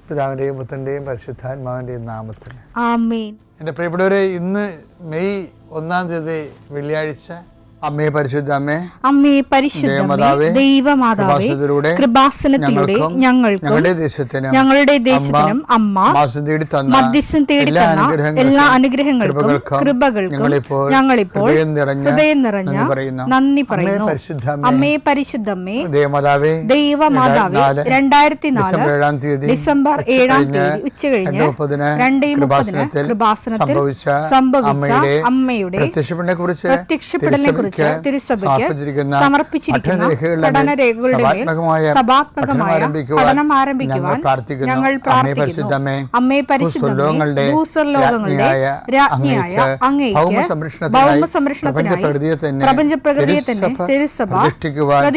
പിതാവിൻ്റെയും പുത്രൻ്റെയും പരിശുദ്ധാത്മാവിൻ്റെയും നാമത്തിൽ ആമേൻ. എൻ്റെ പ്രിയപ്പെട്ടവരെ, ഇന്ന് മെയ് 1 വെള്ളിയാഴ്ച. അമ്മേ, പരിശുദ്ധ അമ്മേ, അമ്മേ പരിശുദ്ധമേ, ദൈവമാതാവേ, കൃപാസനത്തിലൂടെ ഞങ്ങൾക്കും ഞങ്ങളുടെ ദേശത്തിനും അമ്മ മധ്യസ്ഥം തേടി തന്ന എല്ലാ അനുഗ്രഹങ്ങൾക്കും കൃപകൾക്കും ഞങ്ങളിപ്പോൾ ഹൃദയം നിറഞ്ഞ നന്ദി പറയുന്നു. അമ്മേ പരിശുദ്ധമേ, ദൈവമാതാവേ, 2004 ഡിസംബർ 7 ഉച്ചകഴിഞ്ഞ് 2:30 കൃപാസനത്തിൽ സംഭവിച്ച അമ്മയുടെ പ്രത്യക്ഷപ്പെടലിനെ കുറിച്ച് തിരുസഭയ്ക്ക് സമർപ്പിച്ചിരിക്കുന്ന പഠനരേഖകളുടെ മേൽ സഭാത്മകമായ പഠനം ആരംഭിക്കുവാൻ ഞങ്ങൾ പ്രാർത്ഥിക്കുന്നു. അമ്മേ പരിശുദ്ധമേ, ഭൂസ്വർലോകങ്ങളുടെ രാജ്ഞിയായ അങ്ങേയ്ക്ക് ഭൗമസംരക്ഷണത്തിനായി പ്രപഞ്ചപ്രകൃതിയെ തന്നെ തിരുസഭ പ്രതിഷ്ഠിക്കുവാൻ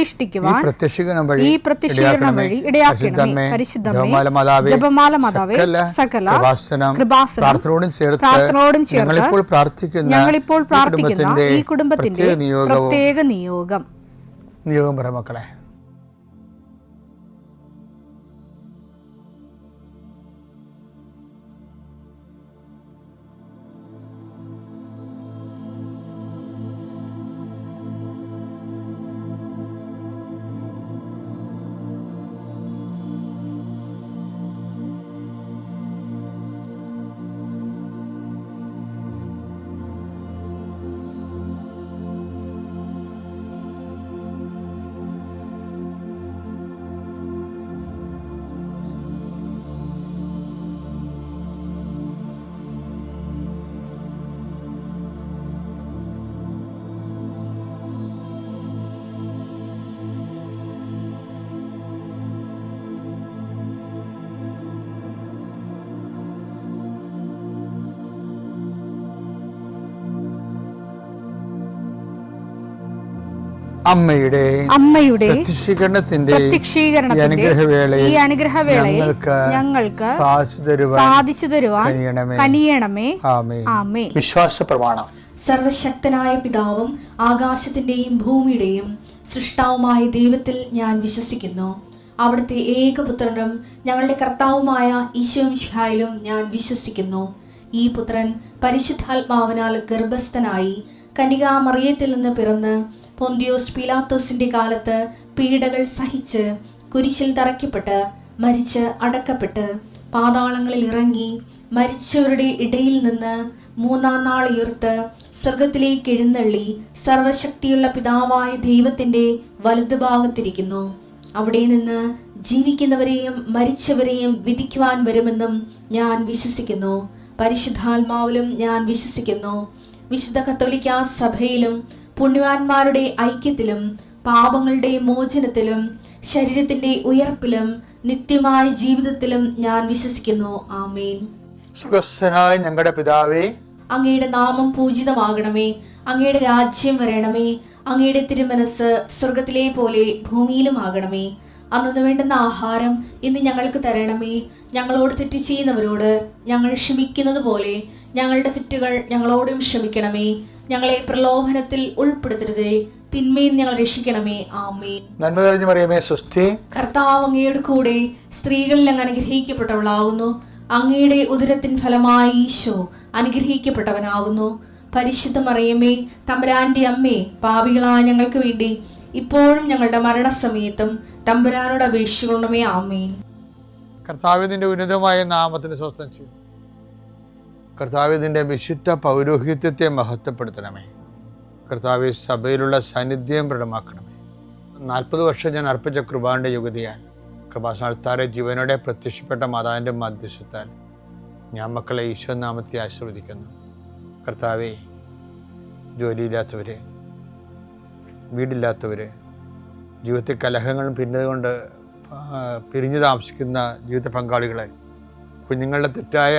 ഈ പ്രത്യക്ഷീകരണം വഴി ഇടയാക്കണമേ. പരിശുദ്ധമേ, ജപമാല മാതാവേ, സകല കൃപാസനം പ്രാർത്ഥനയോടും ചേർത്ത് ഞങ്ങളിപ്പോൾ പ്രാർത്ഥിക്കുന്ന ഈ കുടുംബത്തിന്റെ പ്രത്യേക നിയോഗം പറ മക്കളെ. അമ്മയുടെ പ്രത്യക്ഷീകരണത്തിന്റെ ഈ അനുഗ്രഹവേളയിൽ ഞങ്ങൾക്ക് സാധിച്ചു തരുവാൻ കനിയണമേ. ആമേൻ. വിശ്വാസ പ്രമാണം. സർവശക്തനായ പിതാവും ആകാശത്തിന്റെയും ഭൂമിയുടെയും സൃഷ്ടാവുമായ ദൈവത്തിൽ ഞാൻ വിശ്വസിക്കുന്നു. അവിടുത്തെ ഏകപുത്രനും ഞങ്ങളുടെ കർത്താവുമായ ഈശോമിശിഹായിലും ഞാൻ വിശ്വസിക്കുന്നു. ഈ പുത്രൻ പരിശുദ്ധാത്മാവിനാൽ ഗർഭസ്ഥനായി കന്യകാമറിയത്തിൽ നിന്ന് പിറന്ന് പൊന്തിയോസ് പീലാത്തോസിന്റെ കാലത്ത് പീഡകൾ സഹിച്ച് കുരിശിൽ തറയ്ക്കപ്പെട്ട് മരിച്ച് അടക്കപ്പെട്ട് പാതാളങ്ങളിൽ ഇറങ്ങി മരിച്ചവരുടെ ഇടയിൽ നിന്ന് 3-ാം നാൾ ഉയർത്ത് സ്വർഗത്തിലേക്ക് എഴുന്നള്ളി സർവശക്തിയുള്ള പിതാവായ ദൈവത്തിന്റെ വലതുഭാഗത്തിരിക്കുന്നു. അവിടെ നിന്ന് ജീവിക്കുന്നവരെയും മരിച്ചവരെയും വിധിക്കുവാൻ വരുമെന്നും ഞാൻ വിശ്വസിക്കുന്നു. പരിശുദ്ധാത്മാവിലും ഞാൻ വിശ്വസിക്കുന്നു. വിശുദ്ധ കത്തോലിക്കാ സഭയിലും പുണ്യവാന്മാരുടെ ഐക്യത്തിലും പാപങ്ങളുടെ മോചനത്തിലും ശരീരത്തിന്റെ ഉയർപ്പിലും നിത്യമായ ജീവിതത്തിലും ഞാൻ വിശ്വസിക്കുന്നു. ആമേൻ. സ്വർഗ്ഗസ്ഥനായ ഞങ്ങളുടെ പിതാവേ, അങ്ങയുടെ നാമം പൂജിതമാകണമേ. അങ്ങയുടെ രാജ്യം വരണമേ. അങ്ങയുടെ തിരുമനസ് സ്വർഗത്തിലെ പോലെ ഭൂമിയിലും ആകണമേ. അന്നു വേണ്ടുന്ന ആഹാരം ഇന്ന് ഞങ്ങൾക്ക് തരണമേ. ഞങ്ങളോട് തെറ്റ് ചെയ്യുന്നവരോട് ഞങ്ങൾ ക്ഷമിക്കുന്നത് പോലെ ഞങ്ങളുടെ തെറ്റുകൾ ഞങ്ങളോടും ക്ഷമിക്കണമേ. ഞങ്ങളെ പ്രലോഭനത്തിൽ ഉൾപ്പെടുത്തരുതേ, തിന്മയിൽ ഞങ്ങൾ രക്ഷിക്കണമേ. ആമേൻ. നന്മ നിറഞ്ഞ മറിയമേ, സ്വസ്തി. കർത്താവ് അങ്ങയുടെ കൂടെ സ്ത്രീകളിൽ അങ്ങ് അനുഗ്രഹിക്കപ്പെട്ടവളാകുന്നു. അങ്ങയുടെ ഉദരത്തിൻ ഫലമായി ഈശോ അനുഗ്രഹിക്കപ്പെട്ടവനാകുന്നു. പരിശുദ്ധ മറിയമേ, തമ്പുരാന്റെ അമ്മേ, പാപികളായ ഞങ്ങൾക്ക് വേണ്ടി ഇപ്പോഴും ഞങ്ങളുടെ മരണസമയത്തും തമ്പുരാനോട് അപേക്ഷിക്കണമേ. ആമേൻ. കർത്താവിന്റെ ഉന്നതമായ നാമത്തിന് സ്വസ്ഥം ചെയ്യും. കർത്താവിന്റെ വിശുദ്ധ പൗരോഹിത്യത്തെ മഹത്വപ്പെടുത്തണമേ. കർത്താവ് സഭയിലുള്ള സാന്നിധ്യം പ്രകടമാക്കണമേ. 40 വർഷം ഞാൻ അർപ്പിച്ച കൃപാന്റെ യുഗതിയാൽ കൃപാസനത്താറെ ജീവനോടെ പ്രത്യക്ഷപ്പെട്ട മാതാവിൻ്റെ മധ്യസ്ഥത്താൽ ഞാൻ മക്കളെ ഈശോ നാമത്തെ ആശീർവദിക്കുന്നു. കർത്താവെ, ജോലിയില്ലാത്തവർ, വീടില്ലാത്തവർ, ജീവിതത്തിൽ കലഹങ്ങളും ഭിന്നതകൊണ്ട് പിരിഞ്ഞു താമസിക്കുന്ന ജീവിത പങ്കാളികളെ, കുഞ്ഞുങ്ങളുടെ തെറ്റായ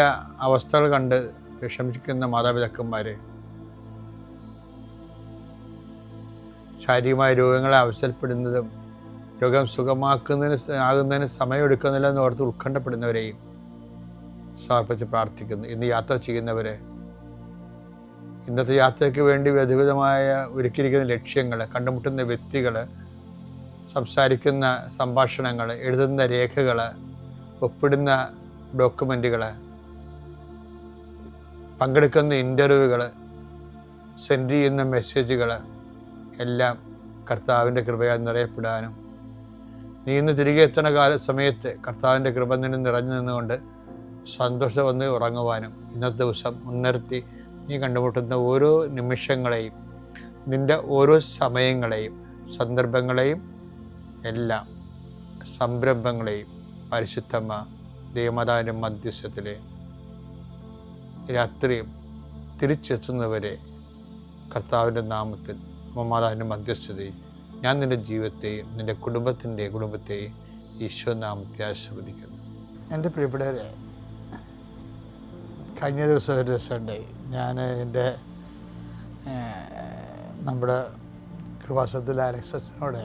അവസ്ഥകൾ കണ്ട് വിഷമിക്കുന്ന മാതാപിതാക്കന്മാർ, ശാരീരികമായ രോഗങ്ങളെ അവസരപ്പെടുന്നതും രോഗം ആകുന്നതിന് സമയമെടുക്കുന്നില്ല എന്ന് ഓർത്ത് ഉത്കണ്ഠപ്പെടുന്നവരെയും സമർപ്പിച്ച് പ്രാർത്ഥിക്കുന്നു. ഇന്ന് യാത്ര ചെയ്യുന്നവരെ, ഇന്നത്തെ യാത്രയ്ക്ക് വേണ്ടി വിവിധമായ ഒരുക്കിയിരിക്കുന്ന ലക്ഷ്യങ്ങൾ, കണ്ടുമുട്ടുന്ന വ്യക്തികൾ, സംസാരിക്കുന്ന സംഭാഷണങ്ങൾ, എഴുതുന്ന രേഖകൾ, ഒപ്പിടുന്ന ഡോക്യുമെൻറ്റുകൾ, പങ്കെടുക്കുന്ന ഇൻ്റർവ്യൂകൾ, സെൻഡ് ചെയ്യുന്ന മെസ്സേജുകൾ എല്ലാം കർത്താവിൻ്റെ കൃപയാൽ നിറയപ്പെടാനും, നീ ഇന്ന് തിരികെ എത്തുന്ന സമയത്ത് കർത്താവിൻ്റെ കൃപ നിന്നെ നിറഞ്ഞു നിന്നുകൊണ്ട് സന്തോഷം വന്ന് ഉറങ്ങുവാനും, ഇന്നത്തെ ദിവസം മുൻനിർത്തി നീ കണ്ടുമുട്ടുന്ന ഓരോ നിമിഷങ്ങളെയും, നിൻ്റെ ഓരോ സമയങ്ങളെയും, സന്ദർഭങ്ങളെയും, എല്ലാം സംരംഭങ്ങളെയും പരിശുദ്ധമ്മ ദൈവമാതാവിൻ്റെ മധ്യസ്ഥത്തിൽ രാത്രിയും തിരിച്ചെത്തുന്നവരെ കർത്താവിൻ്റെ നാമത്തിൽ മാതാവിൻ്റെ മധ്യസ്ഥതയും ഞാൻ നിൻ്റെ ജീവിതത്തെയും നിൻ്റെ കുടുംബത്തെയും ഈശോ നാമത്തെ ആശീർവദിക്കുന്നു. എൻ്റെ പ്രിയപ്പെട്ടവരെ, കഴിഞ്ഞ ദിവസം ഒരു ദിവസമുണ്ടായി. ഞാൻ എൻ്റെ നമ്മുടെ കൃപാസനത്തിൽ അലക്സസിനോട്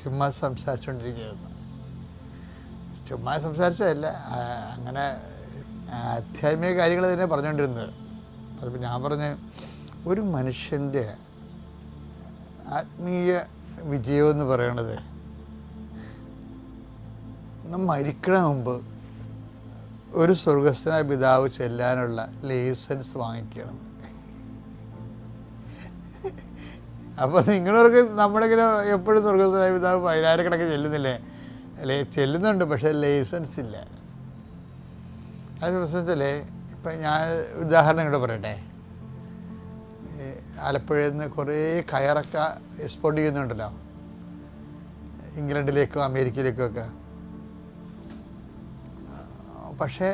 ചുമ്മാ സംസാരിച്ചുകൊണ്ടിരിക്കുകയായിരുന്നു. ചുമ്മാ സംസാരിച്ചതല്ല, അങ്ങനെ ആധ്യാത്മിക കാര്യങ്ങൾ തന്നെ പറഞ്ഞുകൊണ്ടിരുന്നത്. അപ്പോൾ ഞാൻ പറഞ്ഞ്, ഒരു മനുഷ്യൻ്റെ ആത്മീയ വിജയമെന്ന് പറയണത് മരിക്കണ മുമ്പ് ഒരു സ്വർഗസ്ഥനായ പിതാവ് ചെല്ലാനുള്ള ലൈസൻസ് വാങ്ങിക്കണം. അപ്പോൾ നിങ്ങളവർക്ക് നമ്മളിങ്ങനെ എപ്പോഴും സ്വർഗസ്ഥനായ പിതാവ് 10,000 ചെല്ലുന്നില്ലേ? അല്ലേ, ചെല്ലുന്നുണ്ട്, പക്ഷേ ലൈസൻസ് ഇല്ല. അത് പ്രശ്നത്തില്ലേ, ഇപ്പം ഞാൻ ഉദാഹരണം ഇങ്ങോട്ട് പറയട്ടെ. ആലപ്പുഴയിൽ നിന്ന് കുറേ കയറൊക്കെ എക്സ്പോർട്ട് ചെയ്യുന്നുണ്ടല്ലോ, ഇംഗ്ലണ്ടിലേക്കോ അമേരിക്കയിലേക്കോ ഒക്കെ. പക്ഷേ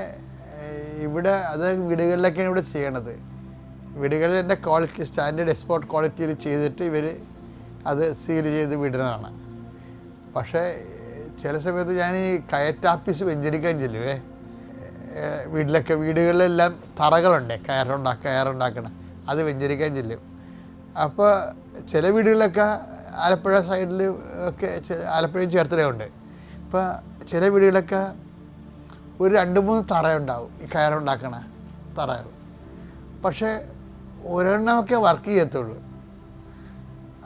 ഇവിടെ അത് വീടുകളിലൊക്കെയാണ് ഇവിടെ ചെയ്യണത്. വീടുകളിൽ എൻ്റെ ക്വാളിറ്റി, സ്റ്റാൻഡേർഡ് എക്സ്പോർട്ട് ക്വാളിറ്റിയിൽ ചെയ്തിട്ട് ഇവർ അത് സീൽ ചെയ്ത് വിടുന്നതാണ്. പക്ഷേ ചില സമയത്ത് ഞാൻ ഈ കയറ്റാപ്പീസ് വെഞ്ചരിക്കാൻ ചെല്ലുവേ. വീടുകളിലെല്ലാം തറകളുണ്ട്, കയറുണ്ടാക്കണം, അത് വെഞ്ചരിക്കാൻ ചെല്ലും. അപ്പോൾ ചില വീടുകളിലൊക്കെ ആലപ്പുഴ സൈഡിൽ ഒക്കെ, ആലപ്പുഴയും ചേർത്തലയുണ്ട്. ഇപ്പോൾ ചില വീടുകളിലൊക്കെ ഒരു 2-3 തറയുണ്ടാവും, ഈ കയറുണ്ടാക്കണ തറകൾ. പക്ഷേ ഒരെണ്ണമൊക്കെ വർക്ക് ചെയ്യത്തുള്ളൂ.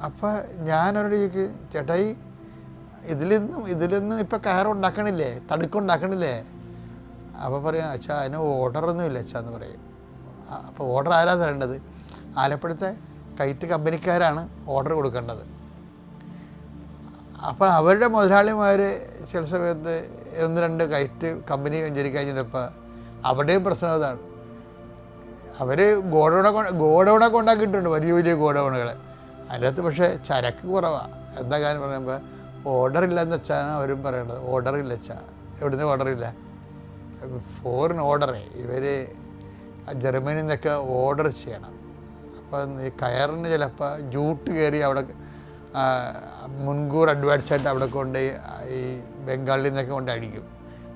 അപ്പോൾ ഞാനവരോട് ചോദിക്കും, ചേട്ടായി ഇതിലൊന്നും ഇപ്പോൾ കയറുണ്ടാക്കണില്ലേ, തടുക്കുണ്ടാക്കണില്ലേ? അപ്പോൾ പറയാം, അച്ഛാ അതിന് ഓർഡറൊന്നുമില്ല അച്ഛാ എന്ന് പറയും. അപ്പോൾ ഓർഡർ ആരാ തരേണ്ടത്? ആലപ്പുഴത്തെ കയറ്റ് കമ്പനിക്കാരാണ് ഓർഡർ കൊടുക്കേണ്ടത്. അപ്പോൾ അവരുടെ മുതലാളിമാർ ചില സമയത്ത് 1-2 കയറ്റ് കമ്പനി വെഞ്ചരിക്കാൻ ചെന്നപ്പോൾ അവിടെയും പ്രശ്നം അതാണ്. അവർ ഗോഡൗണൊക്കെ ഉണ്ടാക്കിയിട്ടുണ്ട്, വലിയ വലിയ ഗോഡൗണുകൾ. അതിനകത്ത് പക്ഷേ ചരക്ക് കുറവാണ്. എന്താ കാര്യം പറയുമ്പോൾ ഓർഡറില്ലെന്ന് വെച്ചാണ് അവരും പറയേണ്ടത്. ഓർഡറില്ല വെച്ചാൽ എവിടുന്ന് ഓർഡറില്ല? ഫോറിൻ ഓർഡറേ, ഇവർ ജർമ്മനിയിൽ നിന്നൊക്കെ ഓർഡർ ചെയ്യണം. അപ്പം ഈ കയറിന് ചിലപ്പോൾ ജൂട്ട് കയറി അവിടെ മുൻകൂർ അഡ്വാൻസായിട്ട് അവിടെ കൊണ്ട് ഈ ബംഗാളിൽ നിന്നൊക്കെ കൊണ്ട് അടിക്കും.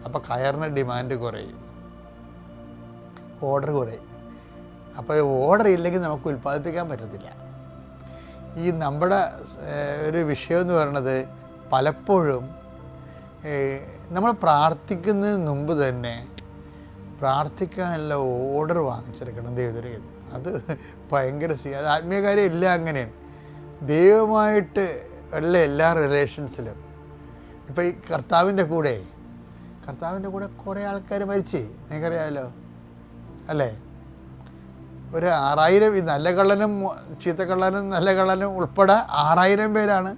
അപ്പോൾ കയറിന് ഡിമാൻഡ് കുറയും, ഓർഡർ കുറയും. അപ്പോൾ ഓർഡർ ഇല്ലെങ്കിൽ നമുക്ക് ഉൽപ്പാദിപ്പിക്കാൻ പറ്റത്തില്ല. ഈ നമ്മുടെ ഒരു വിഷയം എന്ന് പറയുന്നത് പലപ്പോഴും നമ്മൾ പ്രാർത്ഥിക്കുന്നതിന് മുമ്പ് തന്നെ പ്രാർത്ഥിക്കാനുള്ള ഓർഡർ വാങ്ങിച്ചെടുക്കണം ദൈവത്തിൻ്റെ. അത് ഭയങ്കര അത് ആത്മീയകാര്യം ഇല്ല, അങ്ങനെയാണ്. ദൈവമായിട്ട് ഉള്ള എല്ലാ റിലേഷൻസിലും ഇപ്പോൾ ഈ കർത്താവിൻ്റെ കൂടെ കുറേ ആൾക്കാർ മരിച്ചേ, നിങ്ങൾക്കറിയാമല്ലോ അല്ലേ? ഒരു 6000, ഈ നല്ല കള്ളനും ചീത്തക്കള്ളനും നല്ല കള്ളനും ഉൾപ്പെടെ 6000 പേരാണ്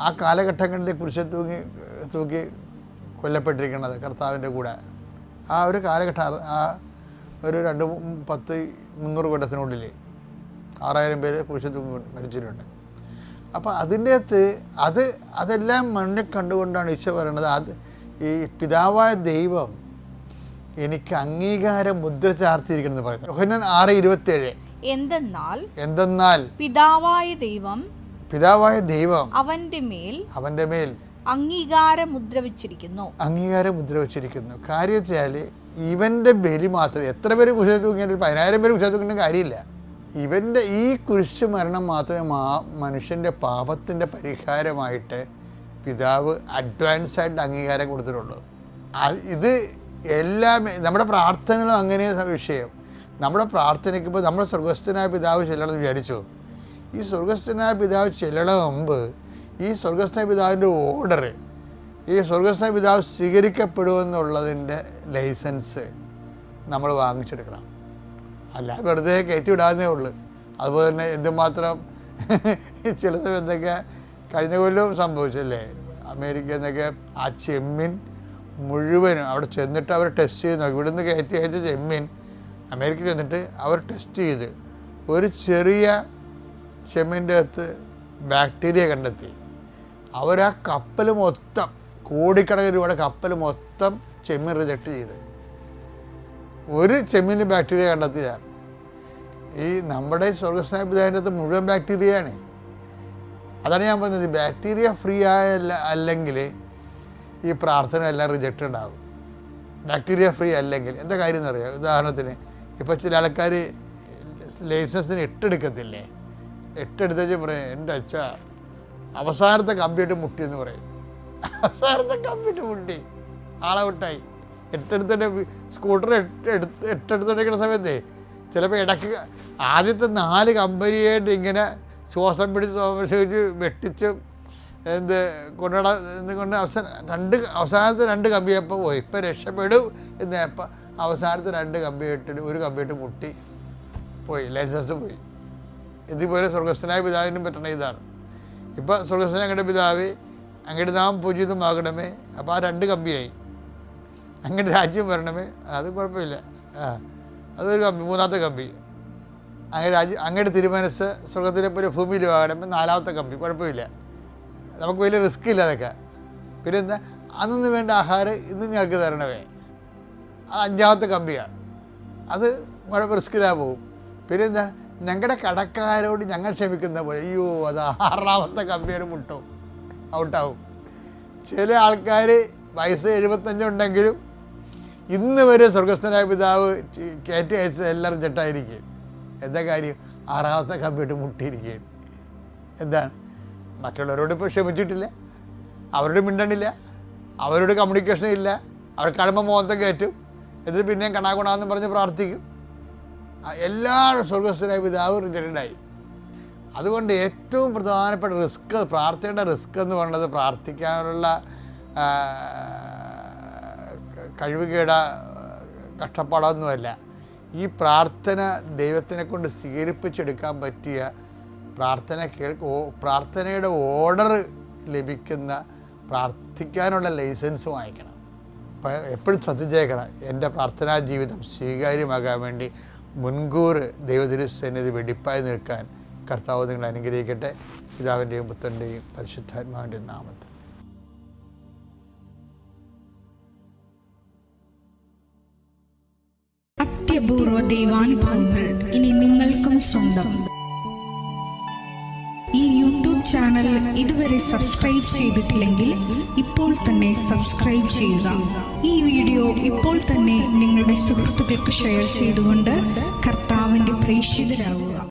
ആ കാലഘട്ടങ്ങളിൽ കുരിശിൽ തൂക്കി കൊല്ലപ്പെട്ടിരിക്കുന്നത് കർത്താവിൻ്റെ കൂടെ. ആ ഒരു കാലഘട്ടം, ആ ഒരു 200-300 കൊല്ലത്തിനുള്ളിൽ 6000 പേര് കുരിശിൽ തൂങ്ങി മരിച്ചിട്ടുണ്ട്. അപ്പോൾ അതിൻ്റെ അകത്ത് അതെല്ലാം മുന്നിൽ കണ്ടുകൊണ്ടാണ് ഈശോ പറയുന്നത്, അത് ഈ പിതാവായ ദൈവം എനിക്ക് അംഗീകാരം മുദ്ര ചാർത്തിയിരിക്കണമെന്ന് പറയുന്നത്. യോഹന്നാൻ 6:27. എന്തെന്നാൽ പിതാവായ ദൈവം അവന്റെ മേൽ അംഗീകാരം മുദ്ര വെച്ചിരിക്കുന്നു. കാര്യം വെച്ചാൽ ഇവൻ്റെ ബലി മാത്രമേ, എത്ര പേര് കുരിശിൽ തൂങ്ങിയാൽ 10,000 പേര് കുരിശിൽ തൂങ്ങേണ്ട കാര്യമില്ല. ഇവൻ്റെ ഈ കുരിശ് മരണം മാത്രമേ മനുഷ്യൻ്റെ പാപത്തിൻ്റെ പരിഹാരമായിട്ട് പിതാവ് അഡ്വാൻസായിട്ട് അംഗീകാരം കൊടുത്തിട്ടുള്ളൂ. ഇത് എല്ലാം നമ്മുടെ പ്രാർത്ഥനകളും അങ്ങനെ വിഷയം. നമ്മുടെ പ്രാർത്ഥനയ്ക്ക് ഇപ്പോൾ നമ്മുടെ സ്വർഗസ്ഥനായ പിതാവ് ചെല്ലണമെന്ന് വിചാരിച്ചു. ഈ സ്വർഗസ്ഥനായ പിതാവ് ചെല്ലണ മുമ്പ് ഈ സ്വർഗസ്ഥനായ പിതാവിൻ്റെ ഓർഡർ ഈ സ്വർഗസ്നായ പിതാവ് സ്വീകരിക്കപ്പെടുമെന്നുള്ളതിൻ്റെ ലൈസൻസ് നമ്മൾ വാങ്ങിച്ചെടുക്കണം. അല്ല വെറുതെ കയറ്റി വിടാന്നേ ഉള്ളൂ. അതുപോലെ തന്നെ എന്തുമാത്രം ചില സമയത്തൊക്കെ കഴിഞ്ഞ കൊല്ലം സംഭവിച്ചല്ലേ അമേരിക്കയിൽ നിന്നൊക്കെ ആ ചെമ്മീൻ മുഴുവനും അവിടെ ചെന്നിട്ട് അവർ ടെസ്റ്റ് ചെയ്ത് നോക്കി. ഇവിടുന്ന് കയറ്റി അയച്ച ചെമ്മീൻ അമേരിക്കയിൽ ചെന്നിട്ട് അവർ ടെസ്റ്റ് ചെയ്ത് ഒരു ചെറിയ ചെമ്മീൻ്റെ അകത്ത് ബാക്ടീരിയ കണ്ടെത്തി. അവരാ കപ്പൽ മൊത്തം കോടിക്കണക്കിന് രൂപയുടെ കപ്പൽ മൊത്തം ചെമ്മീൻ റിജക്റ്റ് ചെയ്ത് ഒരു ചെമ്മീന് ബാക്ടീരിയ കണ്ടെത്തിയതാണ്. ഈ നമ്മുടെ സ്വർഗസ്നായ പിതാവിൻ്റെ അകത്ത് മുഴുവൻ ബാക്ടീരിയയാണ്. അതാണ് ഞാൻ പറഞ്ഞത്, ബാക്ടീരിയ ഫ്രീ അല്ലെങ്കിൽ ഈ പ്രാർത്ഥന എല്ലാം റിജക്റ്റഡ് ആകും. ബാക്ടീരിയ ഫ്രീ അല്ലെങ്കിൽ എന്താ കാര്യം എന്നറിയാം. ഉദാഹരണത്തിന് ഇപ്പോൾ ചില ആൾക്കാർ ലൈസൻസിന് 8 എടുക്കത്തില്ലേ, 8 എടുത്തേച്ച് പറയും എൻ്റെ അച്ഛ അവസാനത്തെ കമ്പ്യൂട്ടർ മുട്ടിയെന്ന് പറയും. അവസാനത്തെ കമ്പ്യൂട്ടർ മുട്ടി, ആളെ വിട്ടായി. 8 എടുത്തിട്ട് സ്കൂട്ടർ 8 എടുത്തിട്ടിരിക്കുന്ന സമയത്തേ ചിലപ്പോൾ ഇടയ്ക്ക് ആദ്യത്തെ 4 കമ്പനിയായിട്ട് ഇങ്ങനെ ശ്വാസം പിടിച്ച് വെട്ടിച്ചും കൊണ്ട് അവസാനത്തെ 2 കമ്പിയപ്പോൾ പോയി. ഇപ്പം രക്ഷപ്പെടും എന്നപ്പോൾ അവസാനത്തെ 2 കമ്പിയിട്ട് ഒരു കമ്പിയിട്ട് മുട്ടി പോയി, ലൈസൻസ് പോയി. ഇതുപോലെ സ്വർഗസ്ഥനായ പിതാവിനും പറ്റണ ഇതാണ്. ഇപ്പം സ്വർഗസ്ഥനായ അങ്ങയുടെ പിതാവ് അങ്ങയുടെ നാം പൂജിതമാകണമേ. അപ്പോൾ ആ 2 കമ്പിയായി. അങ്ങയുടെ രാജ്യം വരണമേ, അത് കുഴപ്പമില്ല. അതൊരു കമ്പി, 3ാമത്തെ കമ്പി. അങ്ങയുടെ തിരുമനസ് സ്വർഗത്തിലെ പോലെ ഭൂമിയിൽ ആകണമേ, 4ാമത്തെ കമ്പി. കുഴപ്പമില്ല, നമുക്ക് വലിയ റിസ്ക് ഇല്ല അതൊക്കെ. പിന്നെ എന്താ അന്നൊന്നും വേണ്ട ആഹാരം ഇന്ന് ഞങ്ങൾക്ക് തരണമേ, അത് 5ാമത്തെ കമ്പിയാണ്. അത് കുഴപ്പം റിസ്ക്കിലാ പോകും. പിന്നെ എന്താ ഞങ്ങളുടെ കടക്കാരോട് ഞങ്ങൾ ക്ഷമിക്കുന്ന പോലെ, അയ്യോ അത് 6ാമത്തെ കമ്പിയാണ് മുട്ടും, ഔട്ടാവും. ചില ആൾക്കാർ വയസ്സ് 75 ഉണ്ടെങ്കിലും ഇന്ന് വരെ സ്വർഗസ്ഥനായ പിതാവ് കയറ്റി അയച്ചത് എല്ലാവരും ചെട്ടായിരിക്കും. എന്താ കാര്യം? 6ാമത്തെ കമ്പിയിട്ട് മുട്ടിയിരിക്കുകയാണ്. എന്താണ്? മറ്റുള്ളവരോട് ഇപ്പോൾ ക്ഷമിച്ചിട്ടില്ല, അവരോട് മിണ്ടണില്ല, അവരോട് കമ്മ്യൂണിക്കേഷൻ ഇല്ല. അവർ കടമ്പ മോഹത്തെ കയറ്റും, എന്നിട്ട് പിന്നെയും കണാകുണാന്ന് പറഞ്ഞ് പ്രാർത്ഥിക്കും. എല്ലാവരും സ്വർഗസ്ഥനായ പിതാവ് റിജക്റ്റഡായി. അതുകൊണ്ട് ഏറ്റവും പ്രധാനപ്പെട്ട റിസ്ക്, പ്രാർത്ഥനയുടെ റിസ്ക് എന്ന് പറയുന്നത് പ്രാർത്ഥിക്കാനുള്ള കഴിവുകേട കഷ്ടപ്പാടൊന്നുമല്ല. ഈ പ്രാർത്ഥന ദൈവത്തിനെ കൊണ്ട് സ്വീകരിപ്പിച്ചെടുക്കാൻ പറ്റിയ പ്രാർത്ഥനയുടെ ഓർഡർ ലഭിക്കുന്ന പ്രാർത്ഥിക്കാനുള്ള ലൈസൻസ് വാങ്ങിക്കണം. അപ്പോൾ എപ്പോഴും ശ്രദ്ധിച്ചേക്കണം, എൻ്റെ പ്രാർത്ഥനാ ജീവിതം സ്വീകാര്യമാകാൻ വേണ്ടി മുൻകൂർ ദൈവതിരുസന്നിധി വെടിപ്പായി നിൽക്കാൻ കർത്താവ് നിങ്ങളെ അനുഗ്രഹിക്കട്ടെ. പിതാവിൻ്റെയും പുത്രൻ്റെയും പരിശുദ്ധാത്മാവിൻ്റെയും നാമത്തിൽ. അത്യപൂർവ ദൈവാനുഭവങ്ങൾ ഇനി നിങ്ങൾക്കും സ്വന്തം. ഈ യൂട്യൂബ് ചാനൽ ഇതുവരെ സബ്സ്ക്രൈബ് ചെയ്തിട്ടില്ലെങ്കിൽ ഇപ്പോൾ തന്നെ സബ്സ്ക്രൈബ് ചെയ്യുക. ഈ വീഡിയോ ഇപ്പോൾ തന്നെ നിങ്ങളുടെ സുഹൃത്തുക്കൾക്ക് ഷെയർ ചെയ്തുകൊണ്ട് കർത്താവിൻ്റെ പ്രേക്ഷിതരാകുക.